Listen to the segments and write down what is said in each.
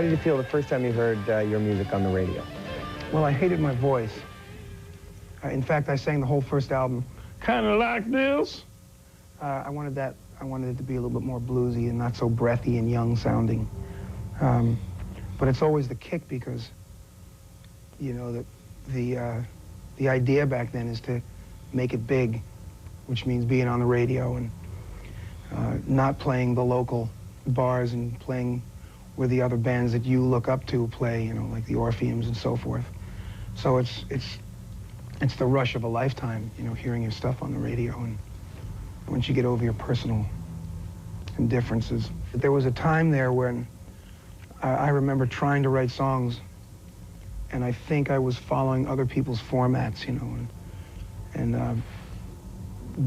How did you feel the first time you heard your music on the radio? Well, I hated my voice. In fact, I sang the whole first album kind of like this. I wanted it to be a little bit more bluesy and not so breathy and young sounding. But it's always the kick because, you know, the idea back then is to make it big, which means being on the radio and not playing the local bars and playing where the other bands that you look up to play, you know, like the Orpheums and so forth. So it's the rush of a lifetime, you know, hearing your stuff on the radio, and once you get over your personal indifferences. There was a time there when I remember trying to write songs, and I think I was following other people's formats, you know, and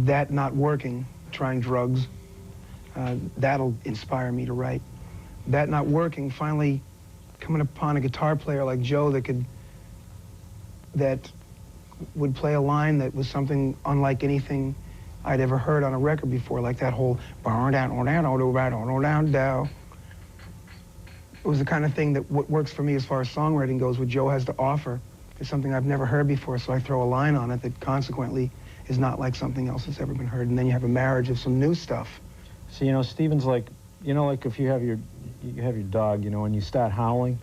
that not working, trying drugs, that'll inspire me to write. That not working, finally coming upon a guitar player like Joe that would play a line that was something unlike anything I'd ever heard on a record before, like that whole it was the kind of thing that what works for me as far as songwriting goes, what Joe has to offer is something I've never heard before, so I throw a line on it that consequently is not like something else that's ever been heard, and then you have a marriage of some new stuff. So, you know, Stephen's like, you know, like if you have your dog, you know, and you start howling,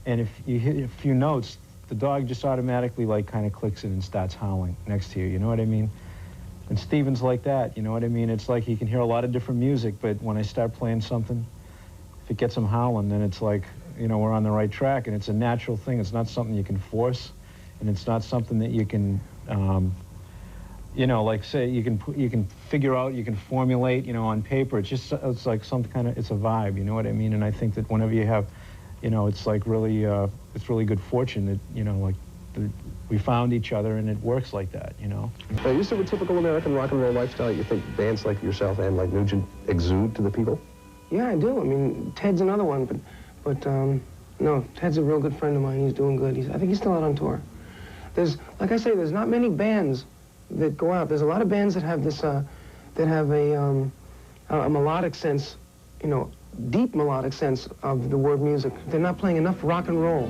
and if you hit a few notes, the dog just automatically like kind of clicks in and starts howling next to you, you know what I mean? And Stephen's like that, you know what I mean? It's like he can hear a lot of different music, but when I start playing something, if it gets him howling, then it's like, you know, we're on the right track, and it's a natural thing. It's not something you can force, and it's not something that you can, you know, like say you can figure out, you can formulate, you know, on paper. It's like some kind of, it's a vibe, you know what I mean? And I think that whenever you have, you know, it's like really, it's really good fortune that, you know, like we found each other and it works like that, you know? Is there a typical American rock and roll lifestyle you think bands like yourself and like Nugent exude to the people? Yeah, I do. I mean, Ted's another one, but no, Ted's a real good friend of mine. He's doing good. I think he's still out on tour. Like I say, there's not many bands that go out. There's a lot of bands that have this, that have a melodic sense, you know, deep melodic sense of the word music. They're not playing enough rock and roll.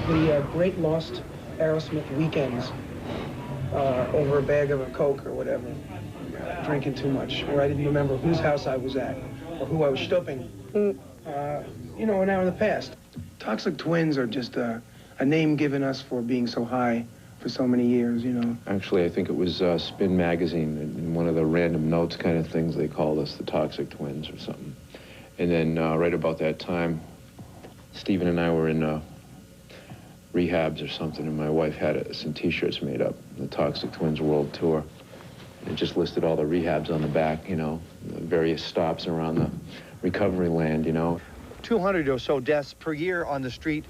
The great lost Aerosmith weekends over a bag of a Coke or whatever, drinking too much, where I didn't remember whose house I was at or who I was stooping, you know, are now in the past. Toxic Twins are just a name given us for being so high for so many years, you know. Actually, I think it was Spin Magazine, in one of the random notes kind of things, they called us the Toxic Twins or something. And then right about that time, Stephen and I were in rehabs or something, and my wife had some T-shirts made up, the Toxic Twins World Tour. It just listed all the rehabs on the back, you know, the various stops around the recovery land, you know. 200 or so deaths per year on the street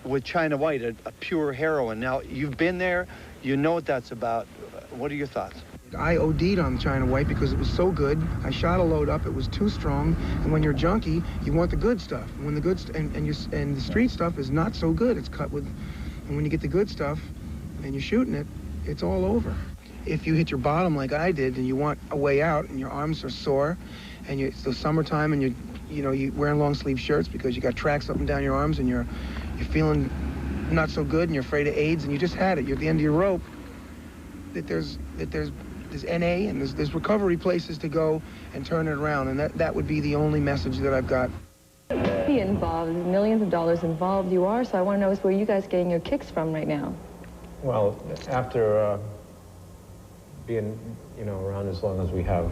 with China White, a pure heroin. Now, you've been there, you know what that's about. What are your thoughts? I OD'd on China White because it was so good. I shot a load up, it was too strong, and when you're a junkie, you want the good stuff. When the good and the street stuff is not so good, it's cut with, and when you get the good stuff and you're shooting it, it's all over. If you hit your bottom like I did and you want a way out and your arms are sore and it's the summertime and you're wearing long sleeve shirts because you got tracks up and down your arms and you're feeling not so good and you're afraid of AIDS and you just had it, you're at the end of your rope, there's NA and there's recovery places to go and turn it around, and that would be the only message that I've got. Be involved, millions of dollars involved you are, so I want to know where you guys getting your kicks from right now. Well, after being, you know, around as long as we have,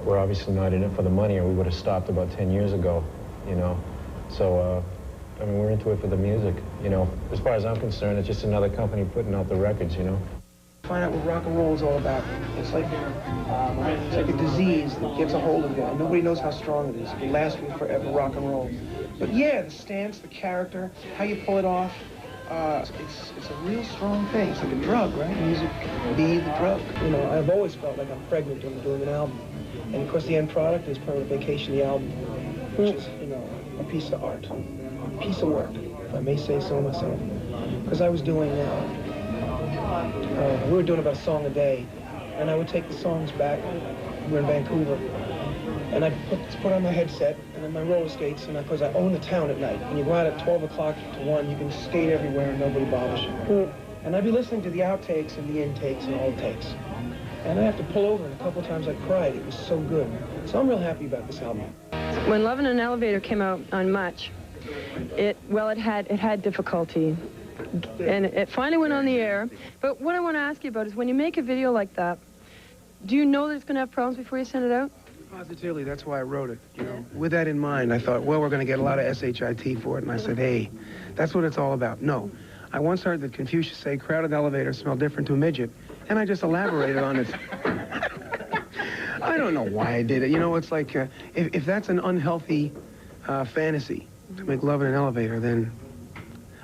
we're obviously not in it for the money, or we would have stopped about 10 years ago, you know. So, I mean, we're into it for the music, you know. As far as I'm concerned, it's just another company putting out the records, you know. Find out what rock and roll is all about. It's like a disease that gets a hold of you, and nobody knows how strong it is. It will last you forever, rock and roll. But yeah, the stance, the character, how you pull it off, it's a real strong thing. It's like a drug, right? Music can be the drug. You know, I've always felt like I'm pregnant when I'm doing an album. And of course the end product is Permanent Vacation, the album, which is, you know, a piece of art, a piece of work, if I may say so myself. Because I was doing, we were doing about a song a day, and I would take the songs back, we were in Vancouver, And I put on my headset and then my roller skates, and because I own the town at night. When you go out at 12 o'clock to 1, you can skate everywhere and nobody bothers you. And I'd be listening to the outtakes and the intakes and all the takes. And I have to pull over, and a couple of times I cried. It was so good. So I'm real happy about this album. When Love in an Elevator came out on Much, it had difficulty. And it finally went on the air. But what I want to ask you about is when you make a video like that, do you know that it's going to have problems before you send it out? Positively, that's why I wrote it. You know, with that in mind, I thought, well, we're going to get a lot of SHIT for it. And I said, hey, that's what it's all about. No. I once heard that Confucius say, crowded elevators smell different to a midget. And I just elaborated on it. I don't know why I did it. You know, it's like, if that's an unhealthy fantasy, to make love in an elevator, then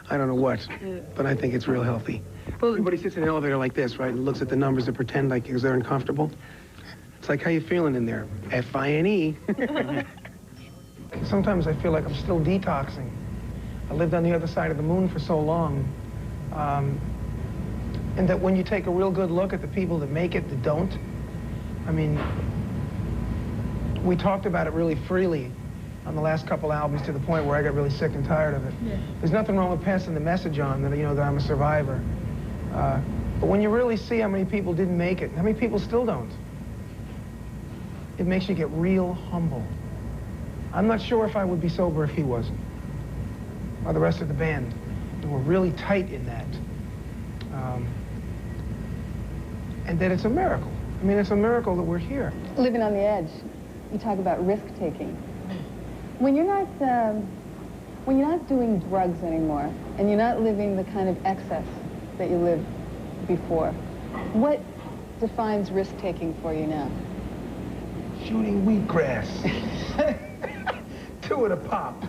I don't know what. But I think it's real healthy. Well, everybody sits in an elevator like this, right, and looks at the numbers and pretend like they're uncomfortable. It's like, how you feeling in there? F-I-N-E. Sometimes I feel like I'm still detoxing. I lived on the other side of the moon for so long. And that when you take a real good look at the people that make it, that don't, I mean, we talked about it really freely on the last couple albums to the point where I got really sick and tired of it. Yeah. There's nothing wrong with passing the message on that, you know, that I'm a survivor. But when you really see how many people didn't make it, how many people still don't, it makes you get real humble. I'm not sure if I would be sober if he wasn't, or the rest of the band. And we're really tight in that. And that it's a miracle. I mean, it's a miracle that we're here. Living on the edge, you talk about risk-taking. When you're not doing drugs anymore, and you're not living the kind of excess that you lived before, what defines risk-taking for you now? Shooting wheatgrass. 2 at a pop.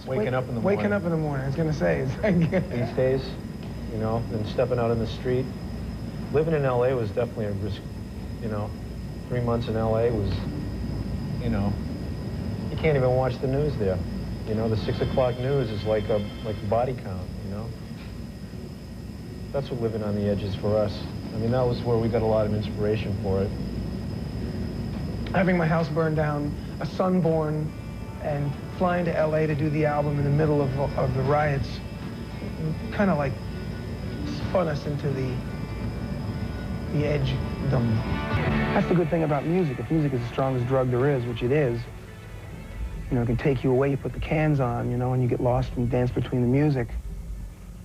Waking up in the morning. Waking up in the morning, I was going to say. It's like these days, you know, and stepping out in the street. Living in L.A. was definitely a risk, you know. 3 months in L.A. was, you know, you can't even watch the news there. You know, the 6 o'clock news is like a body count, you know. That's what living on the edge is for us. I mean, that was where we got a lot of inspiration for it. Having my house burned down, a son born, and flying to L.A. to do the album in the middle of the riots, kind of like spun us into the edge-dom. That's the good thing about music. If music is the strongest drug there is, which it is, you know, it can take you away. You put the cans on, you know, and you get lost and dance between the music.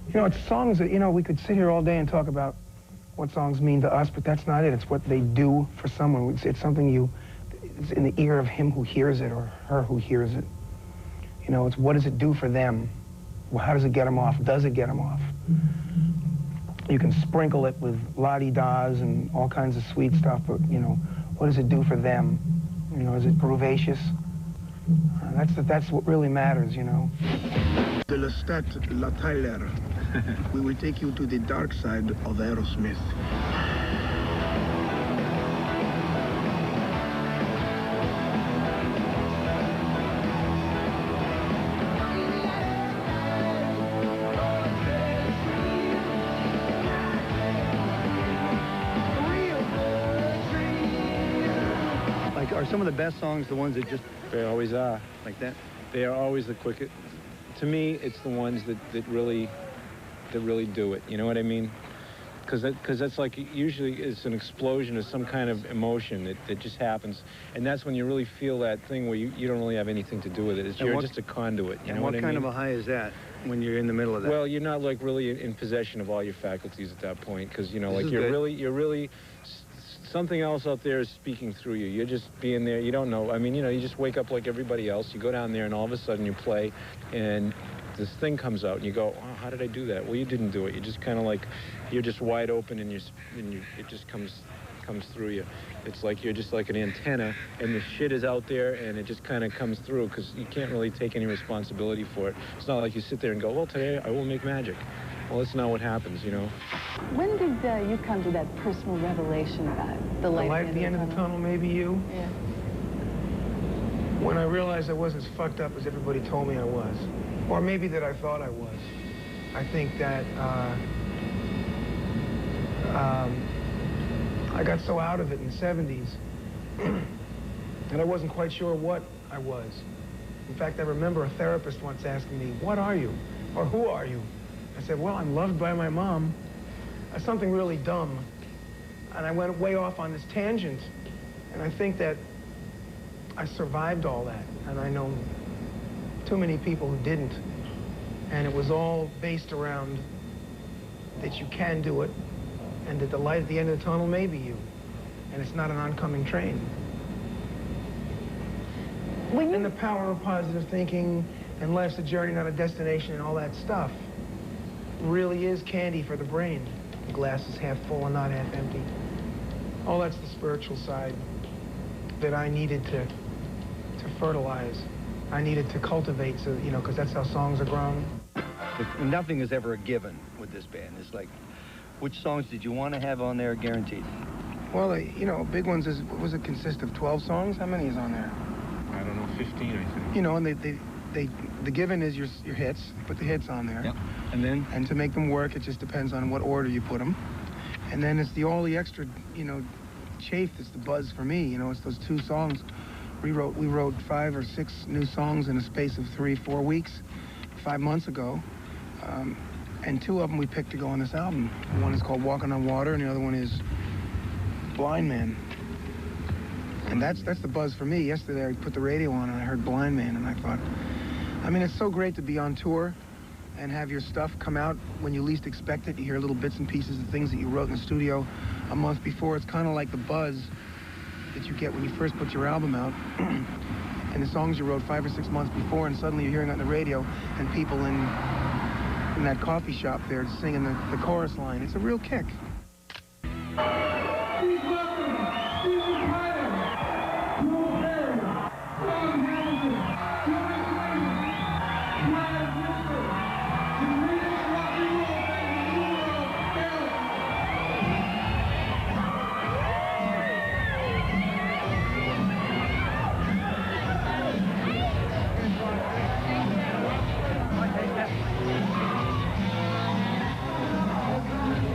You know, it's songs that, you know, we could sit here all day and talk about what songs mean to us, but that's not it. It's what they do for someone. It's something it's in the ear of him who hears it or her who hears it. You know, it's what does it do for them? Well, how does it get them off? Does it get them off? You can sprinkle it with la-di-das and all kinds of sweet stuff, but, you know, what does it do for them? You know, is it groovacious? That's what really matters, you know. De Lestat La Tyler. We will take you to the dark side of Aerosmith. Are some of the best songs the ones that just... They always are. Like that? They are always the quickest. To me, it's the ones that really do it. You know what I mean? Because that's like, usually it's an explosion of some kind of emotion that just happens. And that's when you really feel that thing where you don't really have anything to do with it. You're just a conduit. You know what I mean? What kind of a high is that when you're in the middle of that? Well, you're not like really in possession of all your faculties at that point, because, you know, like you're really something else out there is speaking through you. You're just being there. You don't know. I mean, you know, you just wake up like everybody else. You go down there, and all of a sudden you play, and this thing comes out, and you go, oh, how did I do that? Well, you didn't do it. You just kind of like, you're just wide open, and it just comes through you. It's like you're just like an antenna, and the shit is out there, and it just kind of comes through, because you can't really take any responsibility for it. It's not like you sit there and go, well, today I will make magic. Well, that's not what happens, you know. When did you come to that personal revelation about the light at the end of the tunnel? Maybe you? Yeah. When I realized I wasn't as fucked up as everybody told me I was. Or maybe that I thought I was. I think that I got so out of it in the 70s And I wasn't quite sure what I was. In fact, I remember a therapist once asking me, what are you? Or who are you? I said, well, I'm loved by my mom. Something really dumb. And I went way off on this tangent. And I think that I survived all that. And I know too many people who didn't. And it was all based around that you can do it, and that the light at the end of the tunnel may be you. And it's not an oncoming train. And the power of positive thinking, and life's a journey, not a destination, and all that stuff really is candy for the brain. The glass is half full and not half empty. All that's the spiritual side that I needed to fertilize. I needed to cultivate, so, you know, because that's how songs are grown. Nothing is ever a given with this band. It's like, which songs did you want to have on there guaranteed? Well, you know, big ones is, what does it consist of, 12 songs? How many is on there? I don't know, 15, I think. You know, and the given is your hits. Put the hits on there. Yep. And to make them work, it just depends on what order you put them. And then it's all the extra, you know, chafe that's the buzz for me. You know, it's those 2 songs. We wrote 5 or 6 new songs in a space of 3-4 weeks, 5 months ago. And 2 of them we picked to go on this album. One is called Walking on Water, and the other one is Blind Man. And that's the buzz for me. Yesterday I put the radio on and I heard Blind Man, and I thought, I mean, it's so great to be on tour and have your stuff come out when you least expect it. You hear little bits and pieces of things that you wrote in the studio a month before. It's kind of like the buzz that you get when you first put your album out. And the songs you wrote 5 or 6 months before, and suddenly you're hearing it on the radio, and people in that coffee shop there singing the chorus line. It's a real kick.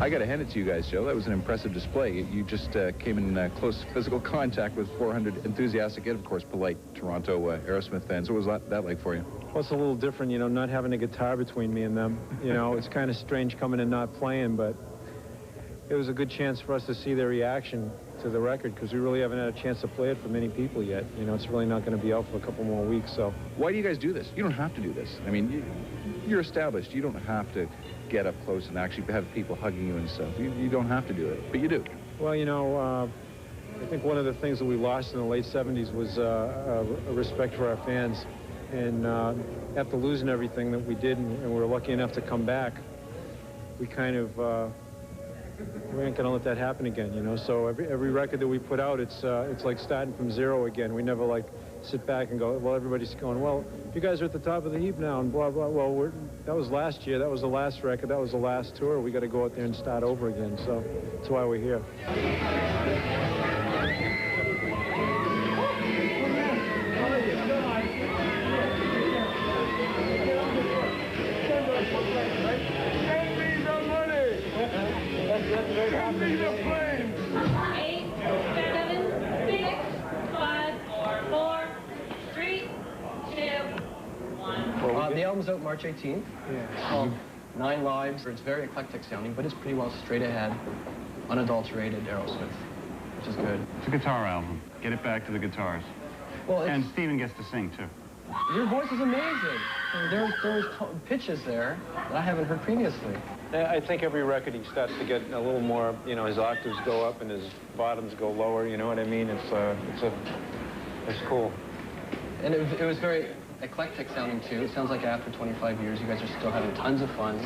I got to hand it to you guys, Joe. That was an impressive display. You just came in close physical contact with 400 enthusiastic and, of course, polite Toronto Aerosmith fans. What was that like for you? Well, it's a little different, you know, not having a guitar between me and them. You know, it's kind of strange coming and not playing, but it was a good chance for us to see their reaction to the record, because we really haven't had a chance to play it for many people yet. You know, it's really not going to be out for a couple more weeks, so. Why do you guys do this? You don't have to do this. I mean, you're established. You don't have to get up close and actually have people hugging you and stuff. You don't have to do it, but you do. Well, you know, I think one of the things that we lost in the late 70s was a respect for our fans. And after losing everything that we did, and we were lucky enough to come back, we kind of, we ain't gonna let that happen again, you know? So every record that we put out, it's like starting from zero again. We never like sit back and go, well, everybody's going, well, you guys are at the top of the heap now, and blah, blah. Well, that was last year. That was the last record. That was the last tour. We got to go out there and start over again. So that's why we're here. The album's out March 18th. Yeah. It's called 9 Lives. It's very eclectic sounding, but it's pretty well straight ahead, unadulterated Aerosmith, which is good. It's a guitar album. Get it back to the guitars. Well, and Steven gets to sing, too. Your voice is amazing. There's pitches there that I haven't heard previously. I think every record he starts to get a little more, you know, his octaves go up and his bottoms go lower, you know what I mean? It's cool. And it was very eclectic sounding too. It sounds like after 25 years, you guys are still having tons of fun,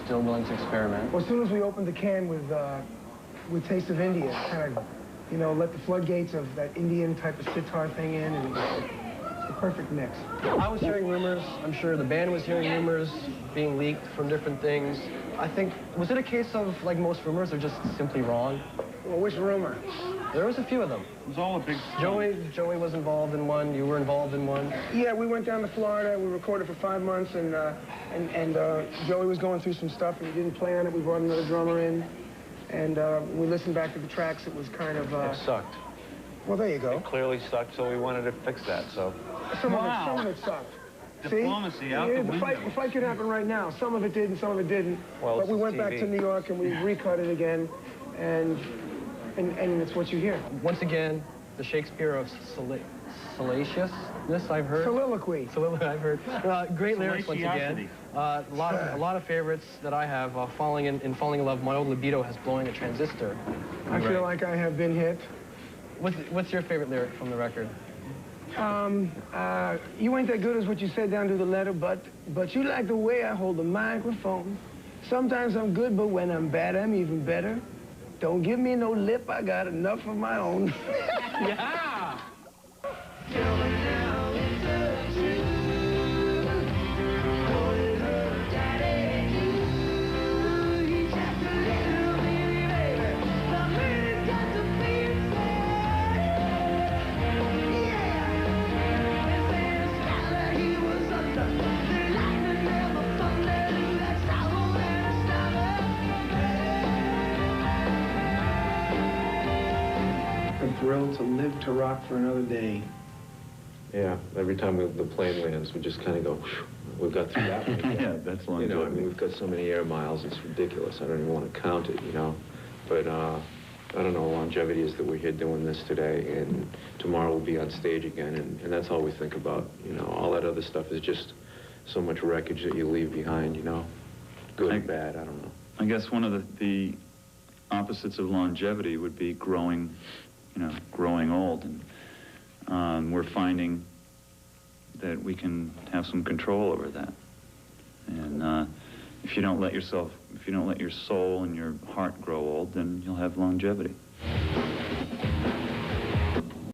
still willing to experiment. Well, as soon as we opened the can with Taste of India, kind of, you know, let the floodgates of that Indian type of sitar thing in, and it's the perfect mix. I was hearing rumors. I'm sure the band was hearing rumors being leaked from different things. I think, was it a case of, like most rumors, they're just simply wrong? Well, which rumor? There was a few of them. It was all a big... Joey was involved in one. You were involved in one. Yeah, we went down to Florida. We recorded for 5 months, and Joey was going through some stuff, and he didn't play on it. We brought another drummer in, and we listened back to the tracks. It was kind of... it sucked. Well, there you go. It clearly sucked, so we wanted to fix that, so. Some of it sucked. Diplomacy See? out the window. The fight could happen right now. Some of it did and some of it didn't. Well, but we it's went back TV. to New York and we recut it again, and it's what you hear. Once again, the Shakespeare of salaciousness, I've heard. Soliloquy. I've heard. Great lyrics once again. A lot of favorites that I have. Falling in Love, my old libido has blowing a transistor. I feel like I have been hit. What's your favorite lyric from the record? You ain't that good as what you said down to the letter, but you like the way I hold the microphone. Sometimes I'm good, but when I'm bad, I'm even better. Don't give me no lip, I got enough of my own. Yeah! I'm thrilled to live to rock for another day. Yeah, every time the plane lands, we just kind of go, whew, we got through that one. Yeah, that's long. You know, I mean, we've got so many air miles, it's ridiculous. I don't even want to count it, you know. But I don't know, longevity is that we're here doing this today, and tomorrow we'll be on stage again, and that's all we think about. You know, all that other stuff is just so much wreckage that you leave behind, you know. Good and bad, I don't know. I guess one of the opposites of longevity would be growing, you know, growing old. And we're finding that we can have some control over that. And if you don't let your soul and your heart grow old, then you'll have longevity.